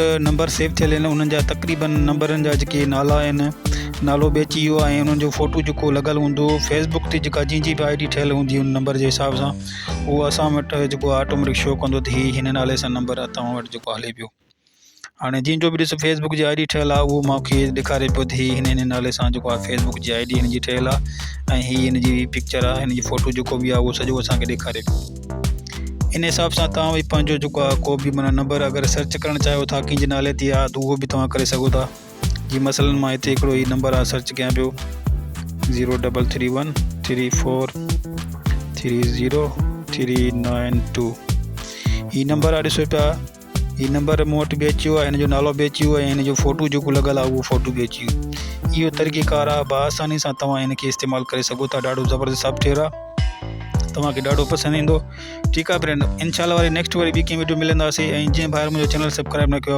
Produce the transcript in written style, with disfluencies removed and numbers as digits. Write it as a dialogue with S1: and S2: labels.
S1: Number सेव थियल आहिनि उन्हनि जा तक़रीबन नंबरनि जा जेके नाला आहिनि नालो बेची वियो ऐं उन्हनि जो फ़ोटो जेको लॻल हूंदो फेसबुक ते जेका जंहिंजी बि ID ठहियल हूंदी उन नंबर जे हिसाब सां उहो असां वटि जेको ऑटोमेटिक शो कंदो त हीअ हिन नाले सां नंबर तव्हां वटि जेको हले पियो। हाणे जंहिंजो बि ॾिसो फेसबुक जी ID ठहियल आहे उहो मूंखे ॾेखारे पियो त हीअ हिन नाले सां जेको आहे फेसबुक जी ID हिन जी ठहियल आहे ऐं हीअ हिन जी पिक्चर आहे हिन जी फ़ोटो जेको बि आहे उहो सॼो असांखे ॾेखारे पियो। इन हिसाब सां तव्हां बि पंहिंजो जेको आहे को बि माना नंबर अगरि सर्च करणु चाहियो था कंहिंजे नाले ते आहे त उहो बि तव्हां करे सघो था। जीअं मसलन मां हिते हिकिड़ो ई नंबर आहे सर्च कयां पियो 0331 34 30 392 हीअ नंबर आहे ॾिसो पिया हीअ नंबर मूं वटि बि अची वियो आहे हिन जो नालो बि अची वियो आहे ऐं हिन जो फ़ोटो जेको लॻल आहे उहो फ़ोटो बि अची वियो। इहो तरीक़ेकार आहे बआसानी सां तव्हां हिन खे इस्तेमालु करे सघो था। ॾाढो ज़बरदस्त सॉफ्टवेयर आहे तव्हांखे ॾाढो पसंदि ईंदो। ठीकु आहे फ्रेंड इंशाल्लाह वरी नेक्स्ट वरी ॿी कंहिं वीडियो मिलंदासीं ऐं जीअं ॿाहिरि मुंहिंजो चैनल सब्सक्राइब न कयो